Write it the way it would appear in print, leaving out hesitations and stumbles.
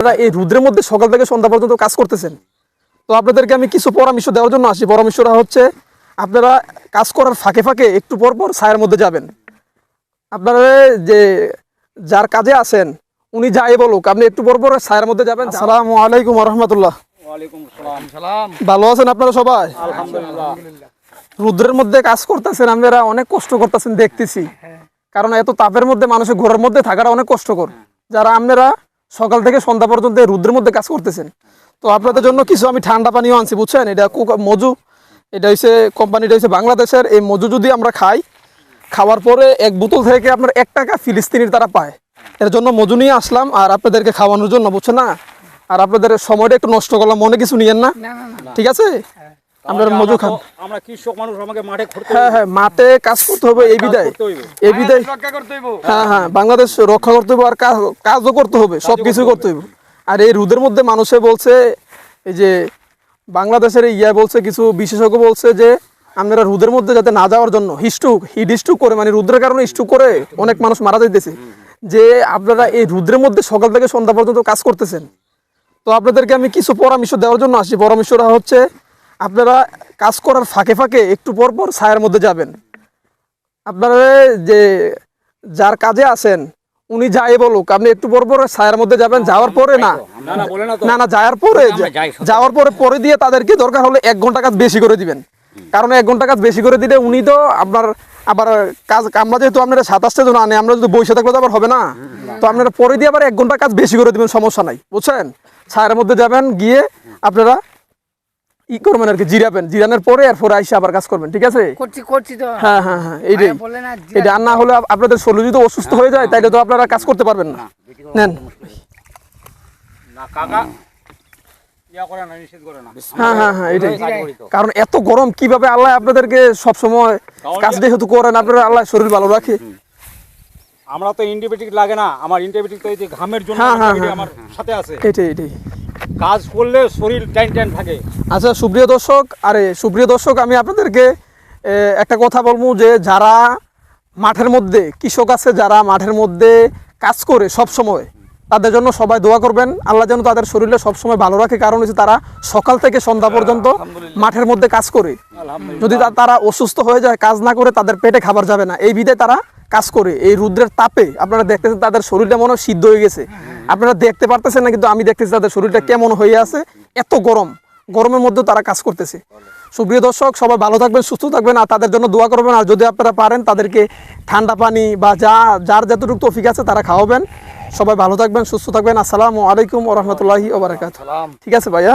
আপনারা এই রুদ্রের মধ্যে সকাল থেকে সন্ধ্যা পর্যন্ত কাজ করতেছেন, তো আপনাদেরকে আমি কিছু পরামর্শ দেওয়ার জন্য আসি। পরামর্শটা হচ্ছে, আপনারা কাজ করার ফাঁকে ফাঁকে একটু পর পর ছায়ার মধ্যে যাবেন। আপনারা যে যার কাজে আছেন উনি যাই বলুক, আপনি একটু পর পর ছায়ার মধ্যে যাবেন। আসসালামু আলাইকুম ওয়া রাহমাতুল্লাহ। ওয়ালাইকুম সালাম। ভালো আছেন আপনারা সবাই? আলহামদুলিল্লাহ। রুদ্রের মধ্যে কাজ করতেছেন, আপনারা অনেক কষ্ট করতেছেন দেখতেছি, কারণ এত তাপের মধ্যে মানুষের ঘরের মধ্যে থাকাটা অনেক কষ্টকর। যারা আপনারা সকাল থেকে সন্ধ্যা পর্যন্ত এই রুদ্রের মধ্যে কাজ করতেছেন, তো আপনাদের জন্য কিছু আমি ঠান্ডা পানিও আনছি, বুঝছেন? এটা মজু, এটা হচ্ছে কোম্পানিটা হচ্ছে বাংলাদেশের। এই মজু যদি আমরা খাই, খাওয়ার পরে এক বোতল থেকে আপনার 1 টাকা ফিলিস্তিনির তারা পায়। এর জন্য মজু নিয়ে আসলাম আর আপনাদেরকে খাওয়ানোর জন্য, বুঝছেন না? আর আপনাদের সময়টা একটু নষ্ট করলাম, মনে কিছু নিয়েন না, ঠিক আছে? আপনারা মজু খান। আমরা কৃষক মানুষ, আমাকে মাঠে ঘুরতে হ্যাঁ, মাঠে কাজ করতে হবে, এই বিদায় হ্যাঁ, বাংলাদেশ রক্ষা করতে হবে, আর কাজও করতে হবে, সবকিছু করতে হবে। আর এই রোদের মধ্যে মানুষে বলছে, এই যে বাংলাদেশের বলছে, কিছু বিশেষজ্ঞ বলছে যে আপনারা রোদের মধ্যে যাতে না যাওয়ার জন্য হিট স্ট্রোক করে, মানে রোদের কারণে স্ট্রোক করে অনেক মানুষ মারা যাইতেছে। যে আপনারা এই রোদের মধ্যে সকাল থেকে সন্ধ্যা পর্যন্ত কাজ করতেছেন, তো আপনাদেরকে আমি কিছু পরামর্শ দেওয়ার জন্য আসি। পরামর্শটা হচ্ছে, আপনারা কাজ করার ফাঁকে ফাঁকে একটু পর পর ছায়ার মধ্যে যাবেন। আপনারা যে যার কাজে আছেন উনি যাই বলুক, আপনি একটু পর পর ছায়ার মধ্যে যাবেন। যাওয়ার পরে না যাওয়ার পরে দিয়ে তাদেরকে দরকার হলে 1 ঘন্টা কাজ বেশি করে দিবেন। কারণ 1 ঘন্টা কাজ বেশি করে দিলে উনি তো আপনার আবার কাজ, আমরা যেহেতু আপনারা 27 জন আনে, আমরা যদি বসে থাকলে তো আবার হবে না। তো আপনারা পরে দিয়ে আবার 1 ঘন্টা কাজ বেশি করে দিবেন, সমস্যা নাই, বুঝছেন? ছায়ার মধ্যে যাবেন, গিয়ে আপনারা করবেন আর কি, জিরানের পরে এরপরে আইসা আবার কাজ করবেন, ঠিক আছে? করছি তো। হ্যাঁ, এইটাই। এটা আর না হলে আপনাদের শরীর যদি অসুস্থ হয়ে যায়, তাইলে তো আপনারা কাজ করতে পারবেন না। নেন। হ্যাঁ, এইটাই। কারণ এত গরম, কিভাবে আল্লাহ আপনাদেরকে সবসময় কাজ যেহেতু করেন, আপনারা আল্লাহ শরীর ভালো রাখে। আমরা তো অ্যান্টিবায়োটিক লাগে না, আমার অ্যান্টিবায়োটিক তো এই যে ঘামের জন্য আমার সাথে আছে। এইটাই কাজ করলে শরীর টাইন থাকে। আচ্ছা সুপ্রিয় দর্শক, আমি আপনাদেরকে একটা কথা বলবো, যে যারা মাঠের মধ্যে কৃষক আছে, যারা মাঠের মধ্যে কাজ করে সব সময়, তাদের জন্য সবাই দোয়া করবেন, আল্লাহ যেন তাদের শরীরে সবসময় ভালো রাখে। কারণ হচ্ছে তারা সকাল থেকে সন্ধ্যা পর্যন্ত মাঠের মধ্যে কাজ করে। যদি তারা অসুস্থ হয়ে যায়, কাজ না করে, তাদের পেটে খাবার যাবে না, এই বিধায় তারা কাজ করে। এই রৌদ্রের তাপে আপনারা দেখতেছেন তাদের শরীরটা মনে হয় সিদ্ধ হয়ে গেছে। আপনারা দেখতে পারতেছেন না, কিন্তু আমি দেখতেছি তাদের শরীরটা কেমন হয়ে আছে। এত গরমের মধ্যে তারা কাজ করতেছে। সুপ্রিয় দর্শক, সবাই ভালো থাকবেন, সুস্থ থাকবেন, আর তাদের জন্য দোয়া করবেন। আর যদি আপনারা পারেন, তাদেরকে ঠান্ডা পানি বা যার যতটুকু তৌফিক আছে তারা খাওয়াবেন। সবাই ভালো থাকবেন, সুস্থ থাকবেন। আসসালামু আলাইকুম ওয়া রাহমাতুল্লাহি ওয়া বারাকাতুহু। ঠিক আছে ভাইয়া।